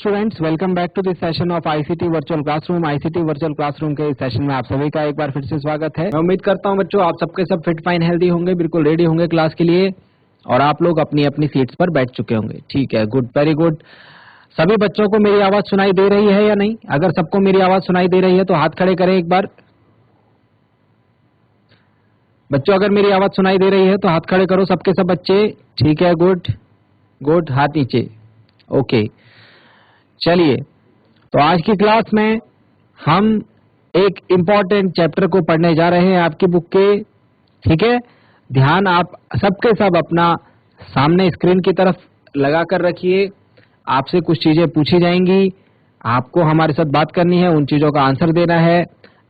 Students, welcome back to this session of ICT virtual classroom. ICT virtual classroom के इस session में आप सभी का एक बार फिर से स्वागत है। मैं उम्मीद करता हूं बच्चों आप सबके सब फिट फाइन हेल्दी होंगे, बिल्कुल रेडी होंगे क्लास के लिए और आप लोग अपनी अपनी सीट्स पर बैठ चुके होंगे। ठीक है, गुड, वेरी गुड। सभी बच्चों को मेरी आवाज सुनाई दे रही है या नहीं? अगर सबको मेरी आवाज सुनाई दे रही है तो हाथ खड़े करें एक बार। बच्चों अगर मेरी आवाज सुनाई दे रही है तो हाथ खड़े करो सबके सब बच्चे। ठीक है, गुड गुड, हाथ नीचे। ओके, चलिए तो आज की क्लास में हम एक इम्पॉर्टेंट चैप्टर को पढ़ने जा रहे हैं आपकी बुक के। ठीक है, ध्यान आप सबके सब अपना सामने स्क्रीन की तरफ लगा कर रखिए। आपसे कुछ चीजें पूछी जाएंगी, आपको हमारे साथ बात करनी है, उन चीजों का आंसर देना है।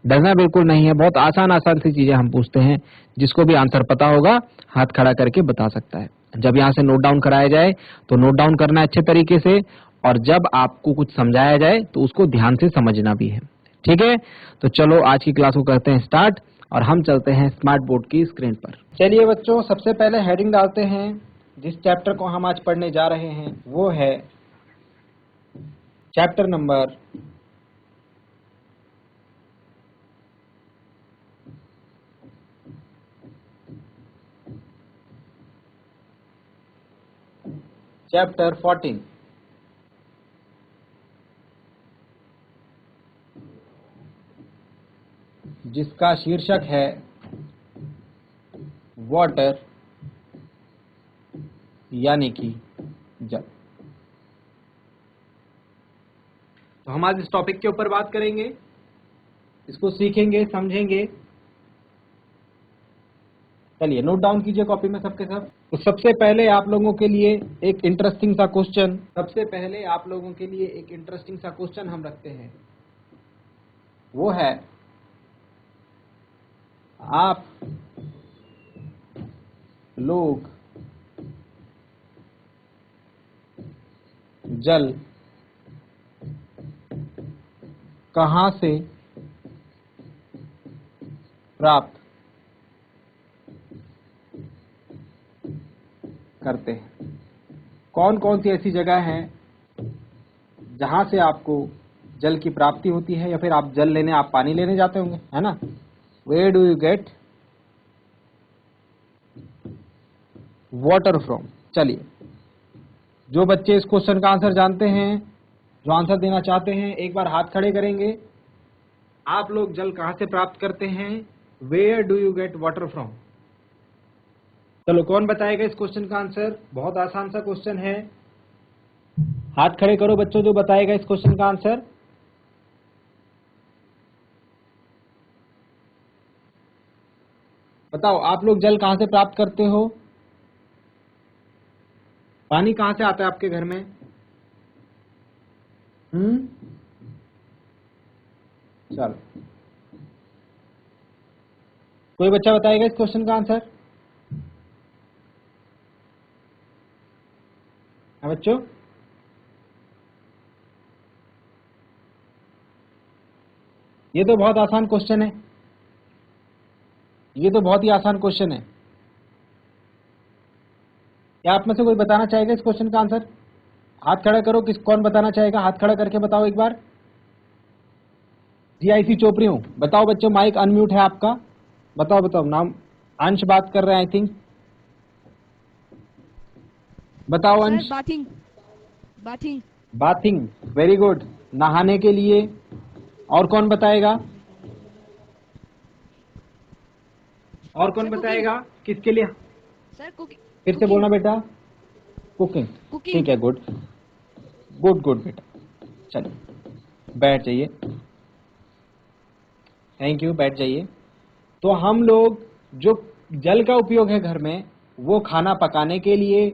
डरना बिल्कुल नहीं है, बहुत आसान आसान सी चीजें हम पूछते हैं। जिसको भी आंसर पता होगा हाथ खड़ा करके बता सकता है। जब यहाँ से नोट डाउन कराया जाए तो नोट डाउन करना है अच्छे तरीके से, और जब आपको कुछ समझाया जाए तो उसको ध्यान से समझना भी है। ठीक है, तो चलो आज की क्लास को करते हैं स्टार्ट और हम चलते हैं स्मार्ट बोर्ड की स्क्रीन पर। चलिए बच्चों, सबसे पहले हेडिंग डालते हैं। जिस चैप्टर को हम आज पढ़ने जा रहे हैं वो है चैप्टर नंबर 14, जिसका शीर्षक है वाटर, यानी कि जल। तो हम आज इस टॉपिक के ऊपर बात करेंगे, इसको सीखेंगे, समझेंगे। चलिए नोट डाउन कीजिए कॉपी में सबके सब। तो सबसे पहले आप लोगों के लिए एक इंटरेस्टिंग सा क्वेश्चन हम रखते हैं। वो है, आप लोग जल कहां से प्राप्त करते हैं? कौन कौन सी ऐसी जगह हैं जहां से आपको जल की प्राप्ति होती है, या फिर आप जल लेने, आप पानी लेने जाते होंगे, है ना? Where do you get water from? चलिए, जो बच्चे इस क्वेश्चन का आंसर जानते हैं, जो आंसर देना चाहते हैं, एक बार हाथ खड़े करेंगे। आप लोग जल कहां से प्राप्त करते हैं? Where do you get water from? चलो, कौन बताएगा इस क्वेश्चन का आंसर? बहुत आसान सा क्वेश्चन है। हाथ खड़े करो बच्चों, जो बताएगा इस क्वेश्चन का आंसर। बताओ, आप लोग जल कहां से प्राप्त करते हो? पानी कहां से आता है आपके घर में? चलो, कोई बच्चा बताएगा इस क्वेश्चन का आंसर? हाँ बच्चों, ये तो बहुत आसान क्वेश्चन है, ये तो बहुत ही आसान क्वेश्चन है। क्या आप में से कोई बताना चाहेगा इस क्वेश्चन का आंसर? हाथ खड़ा करो, कौन बताना चाहेगा? हाथ खड़ा करके बताओ एक बार। जीआईसी चोपड़ी हूँ। बताओ बच्चों, माइक अनम्यूट है आपका। बताओ बताओ नाम। अंश बात कर रहे हैं आई थिंक। बताओ अंश। Bathing. Bathing. Bathing, very good, नहाने के लिए। और कौन बताएगा? और कौन बताएगा किसके लिए? Sir cooking. फिर से बोलना बेटा। कुकिंग। ठीक है, गुड गुड गुड बेटा। चलिए बैठ जाइए। थैंक यू, बैठ जाइए। तो हम लोग जो जल का उपयोग है घर में, वो खाना पकाने के लिए,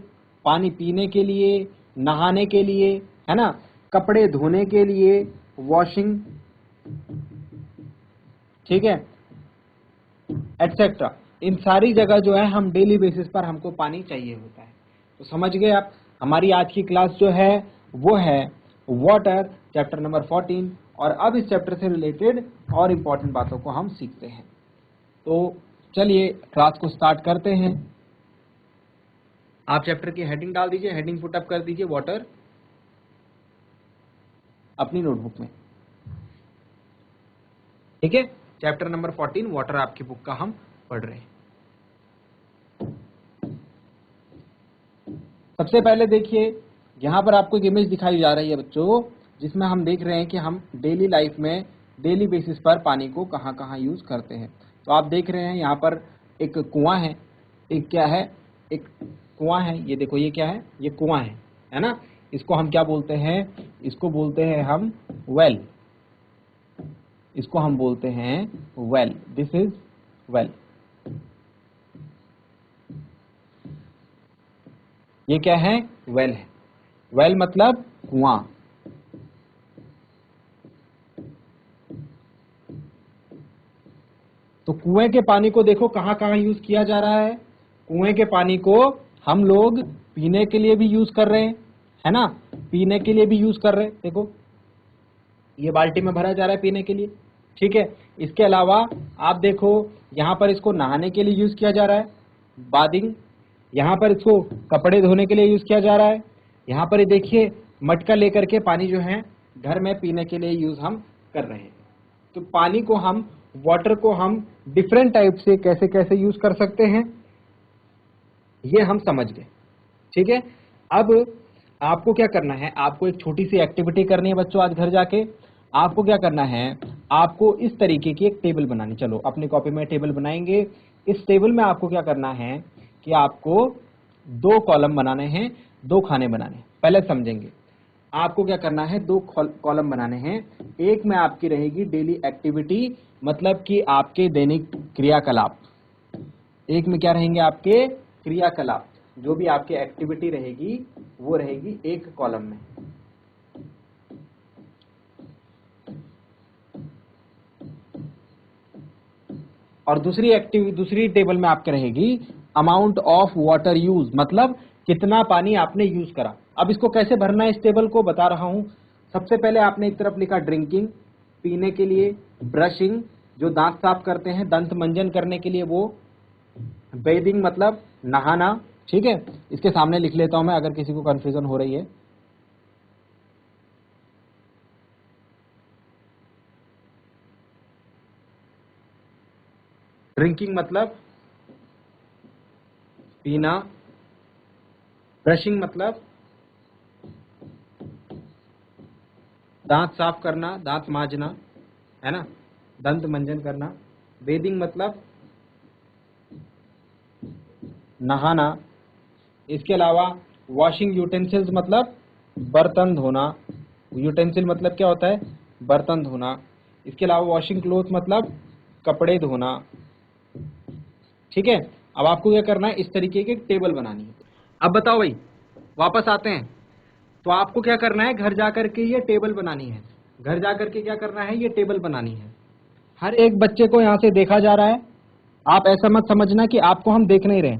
पानी पीने के लिए, नहाने के लिए, है ना, कपड़े धोने के लिए, वॉशिंग, ठीक है, एटसेट्रा, इन सारी जगह जो है हम डेली बेसिस पर हमको पानी चाहिए होता है। तो समझ गए आप? हमारी आज की क्लास जो है वो है वाटर, चैप्टर नंबर 14। और अब इस चैप्टर से रिलेटेड और इम्पोर्टेंट बातों को हम सीखते हैं। तो चलिए क्लास को स्टार्ट करते हैं। आप चैप्टर की हेडिंग डाल दीजिए, हेडिंग पुट अप कर दीजिए, वाटर। अपनी नोटबुक में। ठीक है, चैप्टर नंबर 14 वाटर आपकी बुक का हम पढ़ रहे हैं। सबसे पहले देखिए, यहां पर आपको एक इमेज दिखाई जा रही है बच्चों, जिसमें हम देख रहे हैं कि हम डेली लाइफ में डेली बेसिस पर पानी को कहां कहां यूज करते हैं। तो आप देख रहे हैं यहाँ पर एक कुआं है, एक क्या है, एक कुआं है, ये देखो ये क्या है, ये कुआं है ना। इसको हम क्या बोलते हैं, इसको बोलते हैं हम वेल, इसको हम बोलते हैं वेल, दिस इज वेल। ये क्या है, वेल है, वेल मतलब कुआं। तो कुएं के पानी को देखो कहां कहां यूज किया जा रहा है। कुएं के पानी को हम लोग पीने के लिए भी यूज कर रहे हैं, है ना, पीने के लिए भी यूज कर रहे हैं। देखो ये बाल्टी में भरा जा रहा है पीने के लिए, ठीक है। इसके अलावा आप देखो यहां पर इसको नहाने के लिए यूज किया जा रहा है, बादिंग। यहाँ पर इसको कपड़े धोने के लिए यूज किया जा रहा है। यहाँ पर ये देखिए मटका लेकर के पानी जो है घर में पीने के लिए यूज हम कर रहे हैं। तो पानी को हम, वाटर को हम डिफरेंट टाइप से कैसे कैसे यूज कर सकते हैं, ये हम समझ गए। ठीक है, अब आपको क्या करना है, आपको एक छोटी सी एक्टिविटी करनी है बच्चों आज घर जाके। आपको क्या करना है, आपको इस तरीके की एक टेबल बनानी। चलो अपनी कॉपी में टेबल बनाएंगे। इस टेबल में आपको क्या करना है कि आपको 2 कॉलम बनाने हैं, 2 खाने बनाने हैं। पहले समझेंगे, आपको क्या करना है, 2 कॉलम बनाने हैं। एक में आपकी रहेगी डेली एक्टिविटी, मतलब कि आपके दैनिक क्रियाकलाप। एक में क्या रहेंगे, आपके क्रियाकलाप, जो भी आपकी एक्टिविटी रहेगी वो रहेगी एक कॉलम में। और दूसरी टेबल में आपके रहेगी अमाउंट ऑफ वाटर यूज, मतलब कितना पानी आपने यूज करा। अब इसको कैसे भरना है, इस टेबल को बता रहा हूं। सबसे पहले आपने एक तरफ लिखा ड्रिंकिंग, पीने के लिए, ब्रशिंग जो दांत साफ करते हैं, दंत मंजन करने के लिए वो, बेदिंग मतलब नहाना। ठीक है, इसके सामने लिख लेता हूं मैं अगर किसी को कंफ्यूजन हो रही है। ड्रिंकिंग मतलब पीना, ब्रशिंग मतलब दांत साफ करना, दांत मांजना, है ना, दंत मंजन करना। बेदिंग मतलब नहाना। इसके अलावा वॉशिंग यूटेंसिल्स मतलब बर्तन धोना। यूटेंसिल मतलब क्या होता है, बर्तन धोना। इसके अलावा वॉशिंग क्लोथ मतलब कपड़े धोना। ठीक है, अब आपको क्या करना है, इस तरीके की टेबल बनानी है। अब बताओ भाई, वापस आते हैं। तो आपको क्या करना है, घर जाकर के ये टेबल बनानी है। घर जाकर के क्या करना है, ये टेबल बनानी है। हर एक बच्चे को यहां से देखा जा रहा है। आप ऐसा मत समझना कि आपको हम देख नहीं रहे।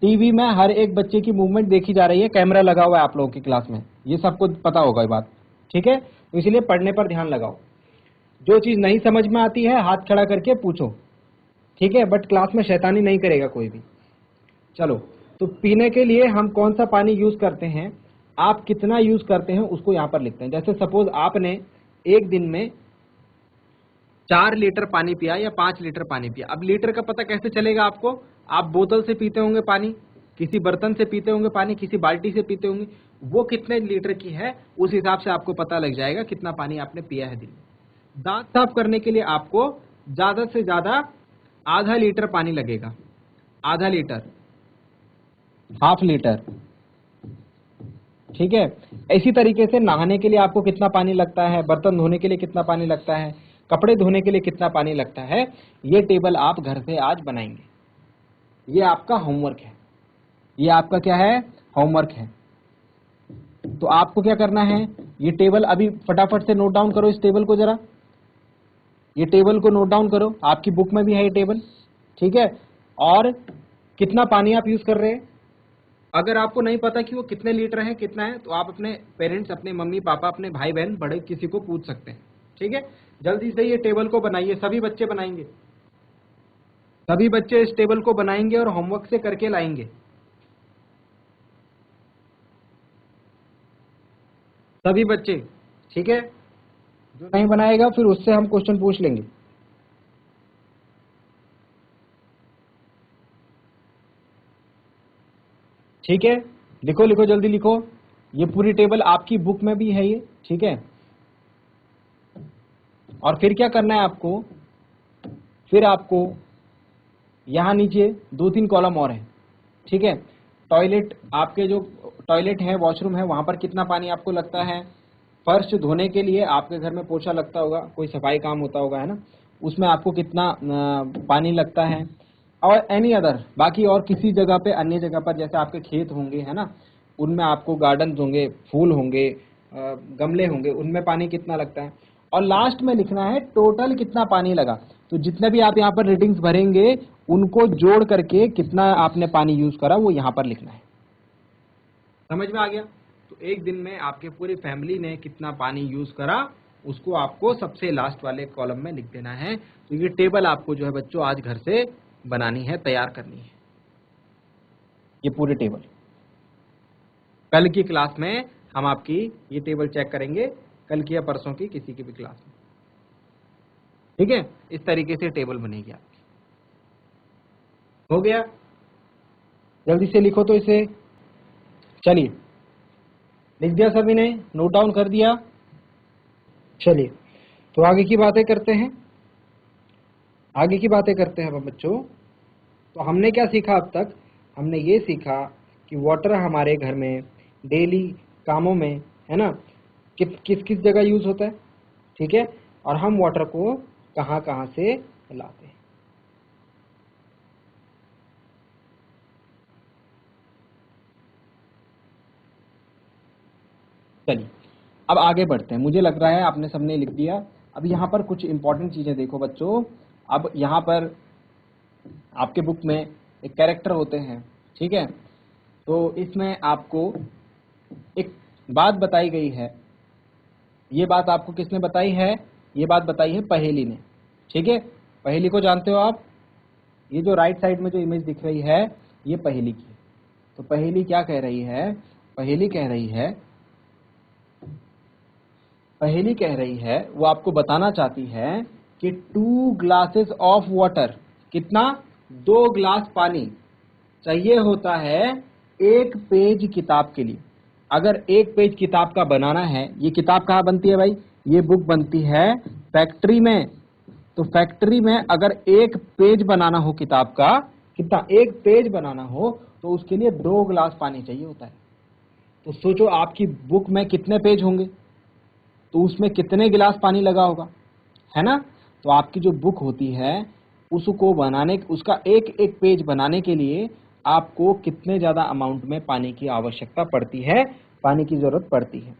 टीवी में हर एक बच्चे की मूवमेंट देखी जा रही है, कैमरा लगा हुआ है आप लोगों की क्लास में, ये सबको पता होगा ये बात। ठीक है, तो इसलिए पढ़ने पर ध्यान लगाओ। जो चीज नहीं समझ में आती है हाथ खड़ा करके पूछो, ठीक है, बट क्लास में शैतानी नहीं करेगा कोई भी। चलो, तो पीने के लिए हम कौन सा पानी यूज करते हैं, आप कितना यूज करते हैं उसको यहां पर लिखते हैं। जैसे सपोज आपने एक दिन में 4 लीटर पानी पिया या 5 लीटर पानी पिया। अब लीटर का पता कैसे चलेगा आपको, आप बोतल से पीते होंगे पानी, किसी बर्तन से पीते होंगे पानी, किसी बाल्टी से पीते होंगे, वो कितने लीटर की है उस हिसाब से आपको पता लग जाएगा कितना पानी आपने पिया है दिन में। दांत साफ करने के लिए आपको ज्यादा से ज्यादा आधा लीटर पानी लगेगा, आधा लीटर, हाफ लीटर। ठीक है, इसी तरीके से नहाने के लिए आपको कितना पानी लगता है, बर्तन धोने के लिए कितना पानी लगता है, कपड़े धोने के लिए कितना पानी लगता है, ये टेबल आप घर से आज बनाएंगे। ये आपका होमवर्क है, ये आपका क्या है, होमवर्क है। तो आपको क्या करना है, ये टेबल अभी फटाफट से नोट डाउन करो, इस टेबल को जरा, ये टेबल को नोट डाउन करो, आपकी बुक में भी है ये टेबल। ठीक है, और कितना पानी आप यूज कर रहे हैं। अगर आपको नहीं पता कि वो कितने लीटर है कितना है, तो आप अपने पेरेंट्स, अपने मम्मी पापा, अपने भाई बहन, बड़े किसी को पूछ सकते हैं। ठीक है, जल्दी से ये टेबल को बनाइए, सभी बच्चे बनाएंगे, सभी बच्चे इस टेबल को बनाएंगे और होमवर्क से करके लाएंगे। सभी बच्चे ठीक है, जो नहीं बनाएगा फिर उससे हम क्वेश्चन पूछ लेंगे। ठीक है, लिखो लिखो जल्दी लिखो, ये पूरी टेबल आपकी बुक में भी है ये। ठीक है, और फिर क्या करना है आपको, फिर आपको यहां नीचे 2-3 कॉलम और है। ठीक है, टॉयलेट, आपके जो टॉयलेट है, वॉशरूम है, वहां पर कितना पानी आपको लगता है, फर्श धोने के लिए आपके घर में पोछा लगता होगा, कोई सफाई काम होता होगा, है ना, उसमें आपको कितना पानी लगता है, और एनी अदर, बाकी और किसी जगह पे, अन्य जगह पर जैसे आपके खेत होंगे, है ना, उनमें आपको गार्डन होंगे, फूल होंगे, गमले होंगे, उनमें पानी कितना लगता है, और लास्ट में लिखना है टोटल कितना पानी लगा। तो जितने भी आप यहाँ पर रीडिंग्स भरेंगे उनको जोड़ करके कितना आपने पानी यूज करा वो यहाँ पर लिखना है। समझ में आ गया? तो एक दिन में आपके पूरी फैमिली ने कितना पानी यूज करा उसको आपको सबसे लास्ट वाले कॉलम में लिख देना है। तो ये टेबल आपको जो है बच्चों आज घर से बनानी है, तैयार करनी है, ये पूरी टेबल। कल की क्लास में हम आपकी ये टेबल चेक करेंगे, कल की या परसों की किसी की भी क्लास में। ठीक है, इस तरीके से टेबल बनेगी आपकी। हो गया? जल्दी से लिखो तो इसे। चलिए, लिख दिया सभी ने, नोट डाउन कर दिया? चलिए, तो आगे की बातें करते हैं। आगे की बातें करते हैं अब बच्चों। तो हमने क्या सीखा अब तक? हमने ये सीखा कि वाटर हमारे घर में डेली कामों में, है ना, किस किस जगह यूज होता है। ठीक है, और हम वाटर को कहाँ कहाँ से लाते हैं। चलिए, अब आगे बढ़ते हैं। मुझे लग रहा है आपने सबने लिख दिया। अब यहाँ पर कुछ इंपॉर्टेंट चीजें देखो बच्चों। अब यहाँ पर आपके बुक में एक कैरेक्टर होते हैं। ठीक है, तो इसमें आपको एक बात बताई गई है। ये बात आपको किसने बताई है? ये बात बताई है पहेली ने। ठीक है, पहेली को जानते हो आप? ये जो राइट साइड में जो इमेज दिख रही है ये पहेली की है। तो पहेली क्या कह रही है? पहेली कह रही है, पहेली कह रही है, वो आपको बताना चाहती है कि 2 ग्लासेस ऑफ वाटर, कितना? 2 ग्लास पानी चाहिए होता है एक पेज किताब के लिए। अगर एक पेज किताब का बनाना है, ये किताब कहाँ बनती है भाई? ये बुक बनती है फैक्ट्री में। तो फैक्ट्री में अगर एक पेज बनाना हो किताब का, कितना? एक पेज बनाना हो तो उसके लिए 2 ग्लास पानी चाहिए होता है। तो सोचो आपकी बुक में कितने पेज होंगे, तो उसमें कितने गिलास पानी लगा होगा, है ना? तो आपकी जो बुक होती है उसको बनाने, उसका एक एक पेज बनाने के लिए आपको कितने ज्यादा अमाउंट में पानी की आवश्यकता पड़ती है, पानी की जरूरत पड़ती है।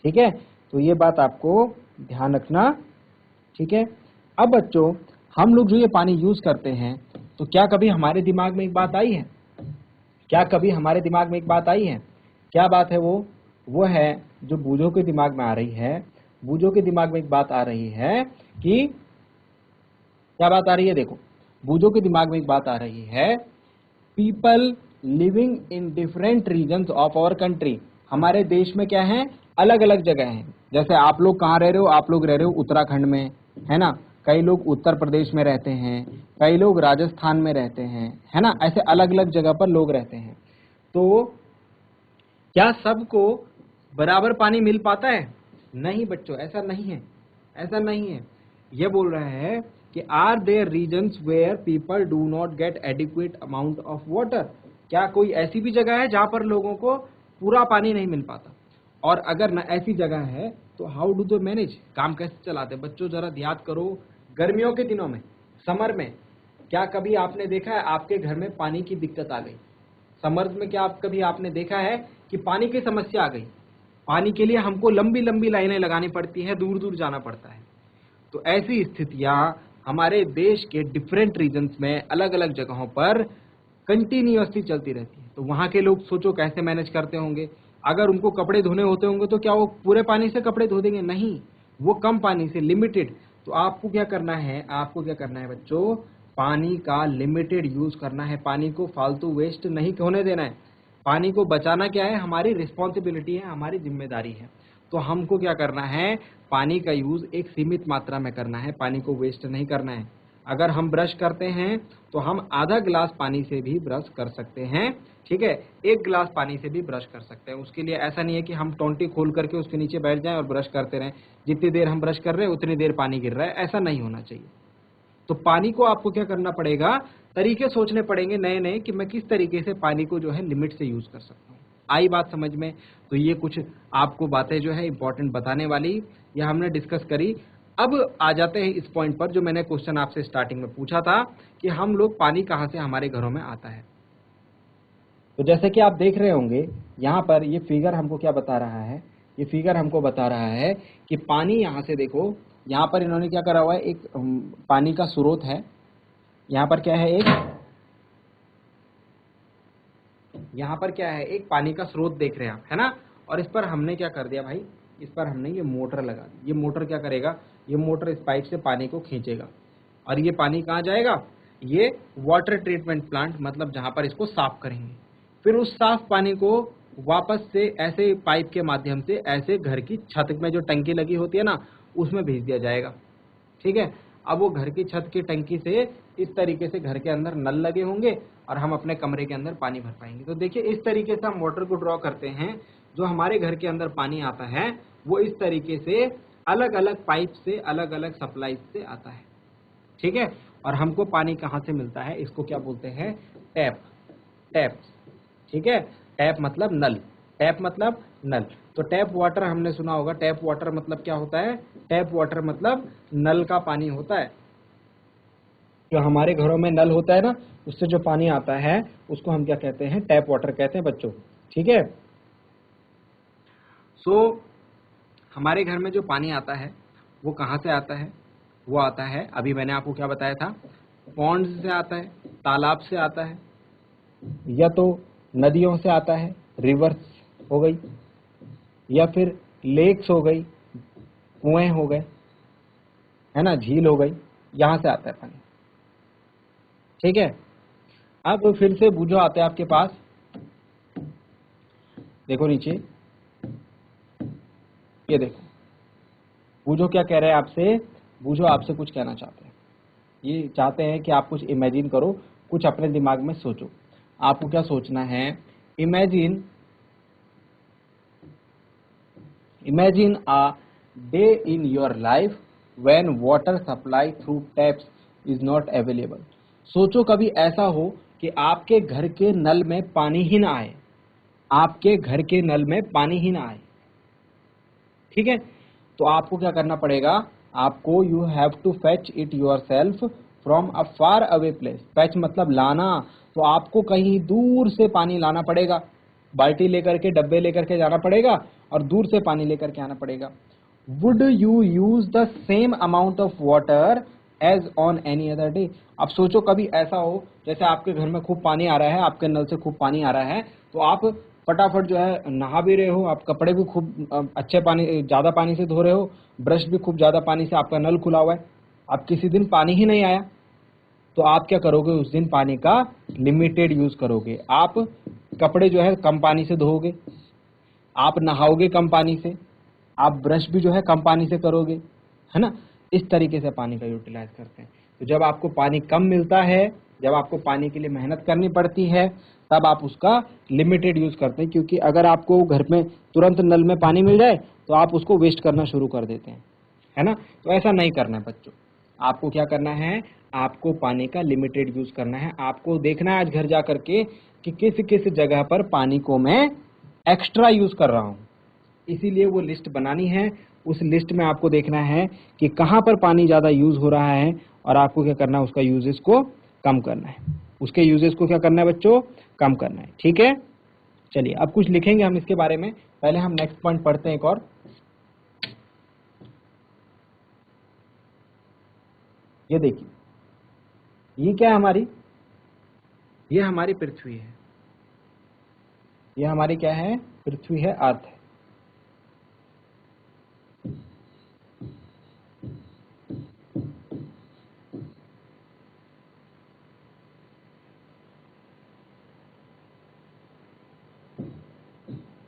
ठीक है, तो ये बात आपको ध्यान रखना। ठीक है, अब बच्चों हम लोग जो ये पानी यूज करते हैं, तो क्या कभी हमारे दिमाग में एक बात आई है? क्या कभी हमारे दिमाग में एक बात आई है? क्या बात है वो है जो बूझों के दिमाग में आ रही है। बूझों के दिमाग में एक बात आ रही है कि, क्या बात आ रही है? देखो, बूझों के दिमाग में एक बात आ रही है, people living in different regions of our country. हमारे देश में क्या है? अलग अलग जगह हैं। जैसे आप लोग कहाँ रह रहे हो? आप लोग रह रहे हो उत्तराखंड में, है ना, कई लोग उत्तर प्रदेश में रहते हैं, कई लोग राजस्थान में रहते हैं, है ना, ऐसे अलग अलग जगह पर लोग रहते हैं। तो क्या सबको बराबर पानी मिल पाता है? नहीं बच्चों, ऐसा नहीं है, ऐसा नहीं है। यह बोल रहा है कि are there regions where people do not get adequate amount of water. क्या कोई ऐसी भी जगह है जहां पर लोगों को पूरा पानी नहीं मिल पाता? और अगर न ऐसी जगह है तो हाउ डू दे मैनेज, काम कैसे चलाते? बच्चों जरा याद करो, गर्मियों के दिनों में, समर में, क्या कभी आपने देखा है आपके घर में पानी की दिक्कत आ गई? समर में क्या कभी आपने देखा है कि पानी की समस्या आ गई? पानी के लिए हमको लंबी लंबी लाइनें लगानी पड़ती है, दूर दूर जाना पड़ता है। तो ऐसी स्थितियां हमारे देश के डिफरेंट रीजन्स में अलग अलग जगहों पर कंटिन्यूअसली चलती रहती है। तो वहां के लोग सोचो कैसे मैनेज करते होंगे। अगर उनको कपड़े धोने होते होंगे तो क्या वो पूरे पानी से कपड़े धो देंगे? नहीं, वो कम पानी से, लिमिटेड। तो आपको क्या करना है? आपको क्या करना है बच्चों? पानी का लिमिटेड यूज करना है, पानी को फालतू वेस्ट नहीं होने देना है। पानी को बचाना क्या है? हमारी रिस्पॉन्सिबिलिटी है, हमारी जिम्मेदारी है। तो हमको क्या करना है, पानी का यूज एक सीमित मात्रा में करना है, पानी को वेस्ट नहीं करना है। अगर हम ब्रश करते हैं तो हम आधा गिलास पानी से भी ब्रश कर सकते हैं, ठीक है, एक गिलास पानी से भी ब्रश कर सकते हैं। उसके लिए ऐसा नहीं है कि हम टोंटी खोल करके उसके नीचे बैठ जाएं और ब्रश करते रहें, जितनी देर हम ब्रश कर रहे हैं उतनी देर पानी गिर रहा है, ऐसा नहीं होना चाहिए। तो पानी को आपको क्या करना पड़ेगा, तरीके सोचने पड़ेंगे नए नए कि मैं किस तरीके से पानी को जो है लिमिट से यूज कर सकता हूँ। आई बात समझ में? तो ये कुछ आपको बातें जो है इंपॉर्टेंट बताने वाली, या हमने डिस्कस करी। अब आ जाते हैं इस पॉइंट पर जो मैंने क्वेश्चन आपसे स्टार्टिंग में पूछा था कि हम लोग पानी कहाँ से हमारे घरों में आता है। तो जैसे कि आप देख रहे होंगे यहाँ पर ये फिगर हमको क्या बता रहा है, ये फिगर हमको बता रहा है कि पानी यहाँ से देखो, यहाँ पर इन्होंने क्या करा हुआ है, एक पानी का स्रोत है, यहाँ पर क्या है, यहाँ पर क्या है, एक पानी का स्रोत देख रहे हैं आप, है ना। और इस पर हमने क्या कर दिया भाई, इस पर हमने ये मोटर लगा दी। ये मोटर क्या करेगा, ये मोटर इस पाइप से पानी को खींचेगा और ये पानी कहाँ जाएगा, ये वाटर ट्रीटमेंट प्लांट, मतलब जहाँ पर इसको साफ करेंगे। फिर उस साफ पानी को वापस से ऐसे पाइप के माध्यम से ऐसे घर की छत में जो टंकी लगी होती है ना, उसमें भेज दिया जाएगा, ठीक है। अब वो घर की छत की टंकी से इस तरीके से घर के अंदर नल लगे होंगे और हम अपने कमरे के अंदर पानी भर पाएंगे। तो देखिए इस तरीके से हम मोटर को ड्रॉ करते हैं। जो हमारे घर के अंदर पानी आता है वो इस तरीके से अलग अलग पाइप से, अलग अलग सप्लाई से आता है, ठीक है। और हमको पानी कहाँ से मिलता है, इसको क्या बोलते हैं, टैप, टैप, ठीक है। टैप मतलब नल, टैप मतलब नल। तो टैप वाटर हमने सुना होगा, टैप वाटर मतलब क्या होता है, टैप वाटर मतलब नल का पानी होता है। जो हमारे घरों में नल होता है ना, उससे जो पानी आता है उसको हम क्या कहते हैं, टैप वाटर कहते हैं बच्चों, ठीक है। सो हमारे घर में जो पानी आता है वो कहाँ से आता है, वो आता है, अभी मैंने आपको क्या बताया था, पॉन्ड से आता है, तालाब से आता है, या तो नदियों से आता है, रिवर्स हो गई, या फिर लेक्स हो गई, कुएं हो गए, है ना, झील हो गई, यहां से आता है पानी, ठीक है। अब फिर से बूझो आते हैं आपके पास, देखो नीचे, ये देखो बूझो क्या कह रहे हैं आपसे, बूझो आपसे कुछ कहना चाहते हैं। ये चाहते हैं कि आप कुछ इमेजिन करो, कुछ अपने दिमाग में सोचो। आपको क्या सोचना है, imagine, imagine a day in your life when water supply through taps is not available। सोचो कभी ऐसा हो कि आपके घर के नल में पानी ही ना आए, आपके घर के नल में पानी ही ना आए, ठीक है। तो आपको क्या करना पड़ेगा, आपको you have to fetch it yourself from a far away place. Fetch मतलब लाना, तो आपको कहीं दूर से पानी लाना पड़ेगा, बाल्टी लेकर के, डब्बे लेकर के जाना पड़ेगा और दूर से पानी लेकर के आना पड़ेगा। Would you use the same amount of water as on any other day. अब सोचो कभी ऐसा हो जैसे आपके घर में खूब पानी आ रहा है, आपके नल से खूब पानी आ रहा है, तो आप फटाफट जो है नहा भी रहे हो, आप कपड़े भी खूब अच्छे पानी, ज्यादा पानी से धो रहे हो, ब्रश भी खूब ज्यादा पानी से, आपका नल खुला हुआ है। अब किसी दिन पानी ही नहीं आया तो आप क्या करोगे, उस दिन पानी का लिमिटेड यूज करोगे। आप कपड़े जो है कम पानी से धोओगे, आप नहाओगे कम पानी से, आप ब्रश भी जो है कम पानी से करोगे, है ना। इस तरीके से पानी का यूटिलाइज करते हैं। तो जब आपको पानी कम मिलता है, जब आपको पानी के लिए मेहनत करनी पड़ती है, तब आप उसका लिमिटेड यूज करते हैं। क्योंकि अगर आपको घर में तुरंत नल में पानी मिल जाए तो आप उसको वेस्ट करना शुरू कर देते हैं, है ना। तो ऐसा नहीं करना है बच्चों, आपको क्या करना है, आपको पानी का लिमिटेड यूज करना है। आपको देखना है आज घर जा करके कि किस किस जगह पर पानी को मैं एक्स्ट्रा यूज कर रहा हूं, इसीलिए वो लिस्ट बनानी है। उस लिस्ट में आपको देखना है कि कहां पर पानी ज्यादा यूज हो रहा है और आपको क्या करना है, उसका यूजेस को कम करना है, उसके यूजेस को क्या करना है बच्चों, कम करना है, ठीक है। चलिए अब कुछ लिखेंगे हम इसके बारे में, पहले हम नेक्स्ट पॉइंट पढ़ते हैं एक और। ये देखिए, ये क्या है हमारी, ये हमारी पृथ्वी है, ये हमारी क्या है, पृथ्वी है, अर्थ है।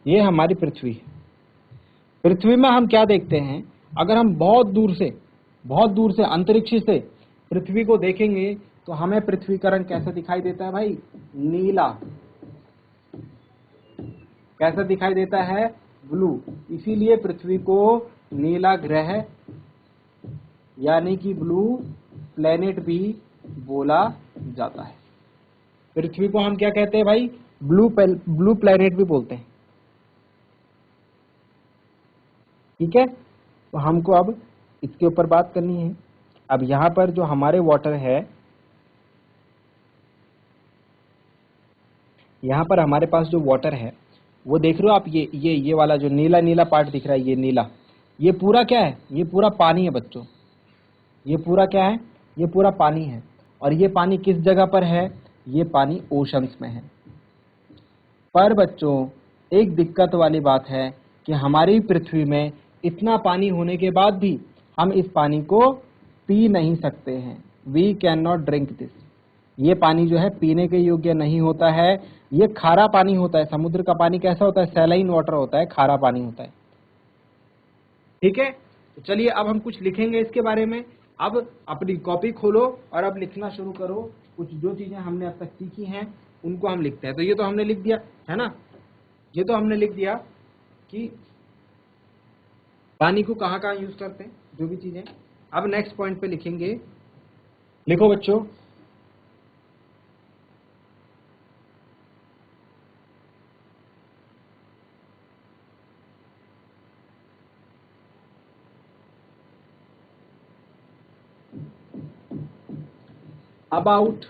ये हमारी पृथ्वी है। पृथ्वी में हम क्या देखते हैं, अगर हम बहुत दूर से अंतरिक्ष से पृथ्वी को देखेंगे तो हमें पृथ्वी का रंग कैसा दिखाई देता है भाई, नीला। कैसा दिखाई देता है, ब्लू। इसीलिए पृथ्वी को नीला ग्रह यानी कि ब्लू प्लेनेट भी बोला जाता है। पृथ्वी को हम क्या कहते हैं भाई, ब्लू प्लेनेट भी बोलते हैं। ठीक है, तो हमको अब इसके ऊपर बात करनी है। अब यहां पर जो हमारे वाटर है, यहां पर हमारे पास जो वाटर है वो देख रहे हो आप, ये वाला जो नीला नीला पार्ट दिख रहा है, ये नीला, ये पूरा क्या है, ये पूरा पानी है बच्चों। ये पूरा क्या है, ये पूरा पानी है। और ये पानी किस जगह पर है, ये पानी ओशंस में है। पर बच्चों एक दिक्कत वाली बात है कि हमारी पृथ्वी में इतना पानी होने के बाद भी हम इस पानी को पी नहीं सकते हैं। We cannot drink this. ये पानी जो है पीने के योग्य नहीं होता है, ये खारा पानी होता है। समुद्र का पानी कैसा होता है, सैलाइन वाटर होता है, खारा पानी होता है। ठीक है, तो चलिए अब हम कुछ लिखेंगे इसके बारे में। अब अपनी कॉपी खोलो और अब लिखना शुरू करो। कुछ जो चीजें हमने अब तक सीखी हैं उनको हम लिखते हैं। तो ये तो हमने लिख दिया है ना, ये तो हमने लिख दिया कि पानी को कहाँ कहाँ यूज करते हैं, जो भी चीजें। अब नेक्स्ट पॉइंट पे लिखेंगे, लिखो बच्चों। About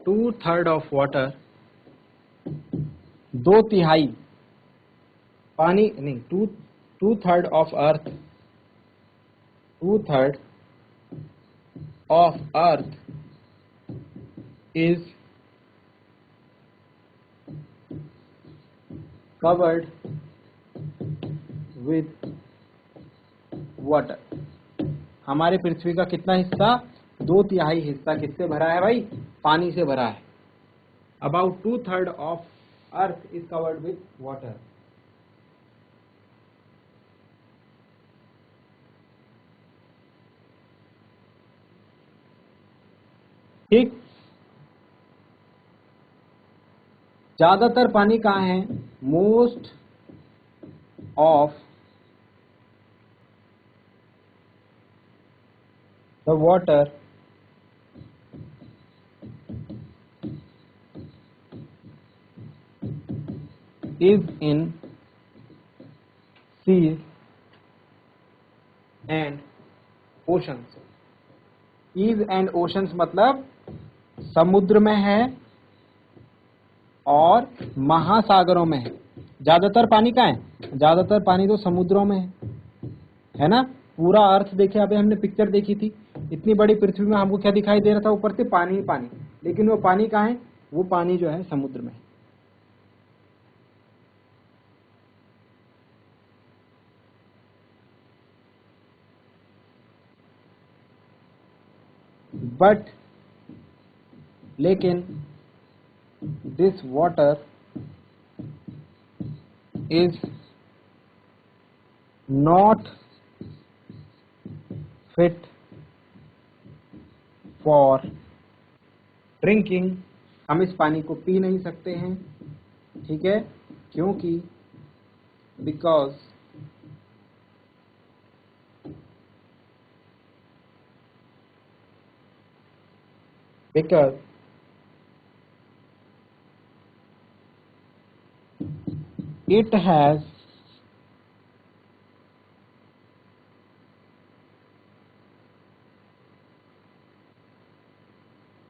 2/3 of water, 2/3 पानी नहीं, 2/3 of earth, 2/3 of earth is covered with water। हमारे पृथ्वी का कितना हिस्सा, 2/3 हिस्सा किससे भरा है भाई, पानी से भरा है। About 2/3 of earth is covered with water। ठीक, ज्यादातर पानी कहाँ है, most of the water is in seas and oceans। seas and oceans मतलब समुद्र में है और महासागरों में है। ज्यादातर पानी कहाँ है, ज्यादातर पानी तो समुद्रों में है ना। पूरा अर्थ देखे, अभी हमने पिक्चर देखी थी, इतनी बड़ी पृथ्वी में हमको क्या दिखाई दे रहा था, ऊपर से पानी ही पानी, लेकिन वो पानी कहाँ है, वो पानी जो है समुद्र में है। बट लेकिन this water is not fit for drinking. हम इस पानी को पी नहीं सकते हैं, ठीक है, क्योंकि because it has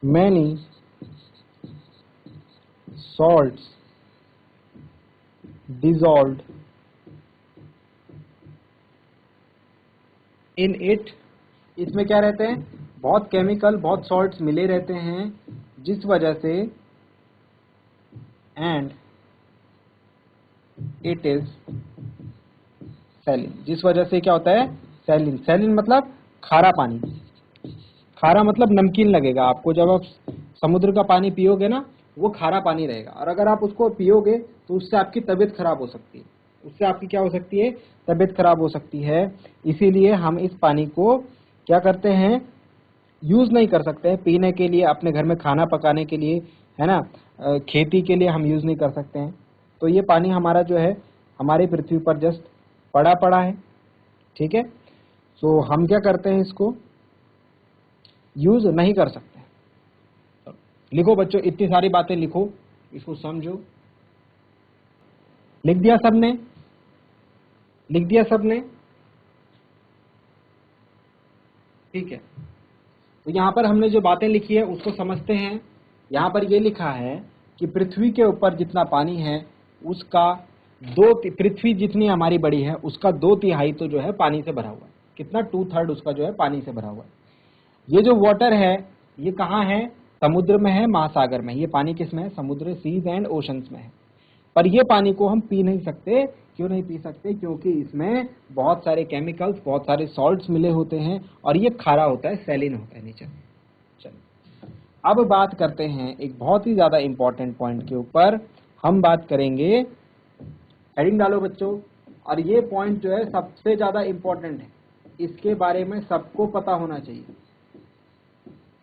many salts dissolved in it। इसमें क्या रहते हैं, बहुत केमिकल, बहुत सॉल्ट्स मिले रहते हैं, जिस वजह से एंड इट इज सैलिन। जिस वजह से क्या होता है, सैलिन। सैलिन मतलब खारा पानी, खारा मतलब नमकीन लगेगा आपको। जब आप समुद्र का पानी पियोगे ना, वो खारा पानी रहेगा, और अगर आप उसको पियोगे तो उससे आपकी तबीयत खराब हो सकती है, उससे आपकी क्या हो सकती है, तबीयत खराब हो सकती है। इसीलिए हम इस पानी को क्या करते हैं, यूज नहीं कर सकते हैं पीने के लिए, अपने घर में खाना पकाने के लिए, है ना, खेती के लिए हम यूज नहीं कर सकते हैं। तो ये पानी हमारा जो है हमारी पृथ्वी पर जस्ट पड़ा पड़ा है, ठीक है। तो हम क्या करते हैं, इसको यूज नहीं कर सकते। लिखो बच्चों, इतनी सारी बातें लिखो, इसको समझो। लिख दिया सबने? लिख दिया सबने? ठीक है। तो यहां पर हमने जो बातें लिखी है उसको समझते हैं। यहां पर ये लिखा है कि पृथ्वी के ऊपर जितना पानी है उसका पृथ्वी जितनी हमारी बड़ी है उसका 2/3 तो जो है पानी से भरा हुआ है। कितना? 2/3 उसका जो है पानी से भरा हुआ है। ये जो वाटर है ये कहाँ है? समुद्र में है, महासागर में। ये पानी किस में है? समुद्र, सीज एंड ओशंस में है। पर ये पानी को हम पी नहीं सकते। क्यों नहीं पी सकते? क्योंकि इसमें बहुत सारे केमिकल्स, बहुत सारे सॉल्ट्स मिले होते हैं और ये खारा होता है, सैलिन होता है नेचर। चलिए अब बात करते हैं एक बहुत ही ज्यादा इंपॉर्टेंट पॉइंट के ऊपर। हम बात करेंगे, हेडिंग डालो बच्चों, और ये पॉइंट जो है सबसे ज्यादा इंपॉर्टेंट है, इसके बारे में सबको पता होना चाहिए।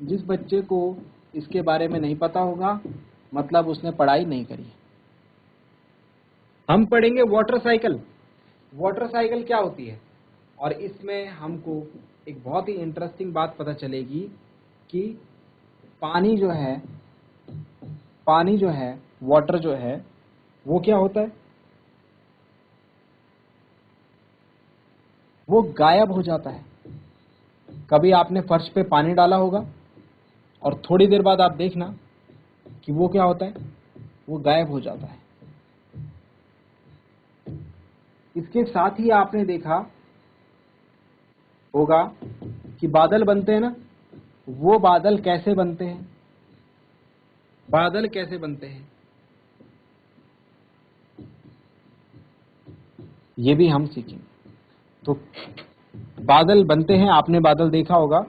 जिस बच्चे को इसके बारे में नहीं पता होगा मतलब उसने पढ़ाई नहीं करी। हम पढ़ेंगे वाटर साइकिल। वाटर साइकिल क्या होती है, और इसमें हमको एक बहुत ही इंटरेस्टिंग बात पता चलेगी कि पानी जो है, वाटर जो है वो क्या होता है, वो गायब हो जाता है। कभी आपने फर्श पे पानी डाला होगा और थोड़ी देर बाद आप देखना कि वो क्या होता है, वो गायब हो जाता है। इसके साथ ही आपने देखा होगा कि बादल बनते हैं ना, वो बादल कैसे बनते हैं? बादल कैसे बनते हैं ये भी हम सीखेंगे। तो बादल बनते हैं, आपने बादल देखा होगा।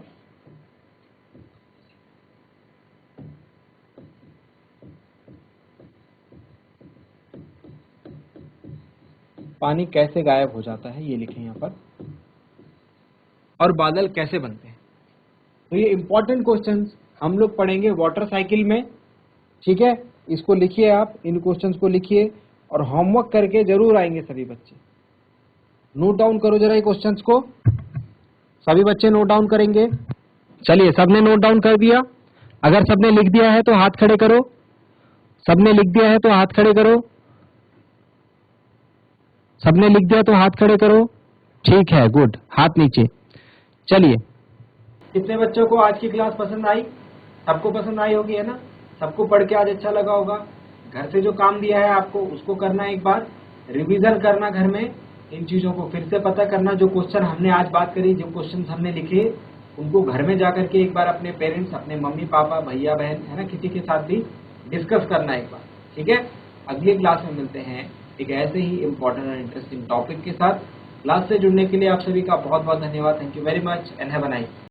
पानी कैसे गायब हो जाता है ये लिखें यहाँ पर, और बादल कैसे बनते हैं। तो ये इंपॉर्टेंट क्वेश्चंस हम लोग पढ़ेंगे वाटर साइकिल में, ठीक है। इसको लिखिए, आप इन क्वेश्चंस को लिखिए और होमवर्क करके जरूर आएंगे सभी बच्चे। नोट डाउन करो जरा ये क्वेश्चंस को, सभी बच्चे नोट डाउन करेंगे। चलिए, सबने नोट डाउन कर दिया? अगर सबने लिख दिया है तो हाथ खड़े करो। सबने लिख दिया है तो हाथ खड़े करो। सबने लिख दिया तो हाथ खड़े करो। ठीक है, गुड, हाथ नीचे। चलिए, कितने बच्चों को आज की क्लास पसंद आई? सबको पसंद आई होगी, है ना? सबको पढ़ के आज अच्छा लगा होगा। घर से जो काम दिया है आपको उसको करना, एक बार रिवीजन करना घर में, इन चीजों को फिर से पता करना। जो क्वेश्चन हमने आज बात करी, जो क्वेश्चन हमने लिखे, उनको घर में जाकर के एक बार अपने पेरेंट्स, अपने मम्मी पापा, भैया बहन, है ना, किसी के साथ भी डिस्कस करना एक बार, ठीक है। अगली क्लास में मिलते हैं एक ऐसे ही इंपॉर्टेंट और इंटरेस्टिंग टॉपिक के साथ। क्लास से जुड़ने के लिए आप सभी का बहुत बहुत धन्यवाद। Thank you very much and have a nice.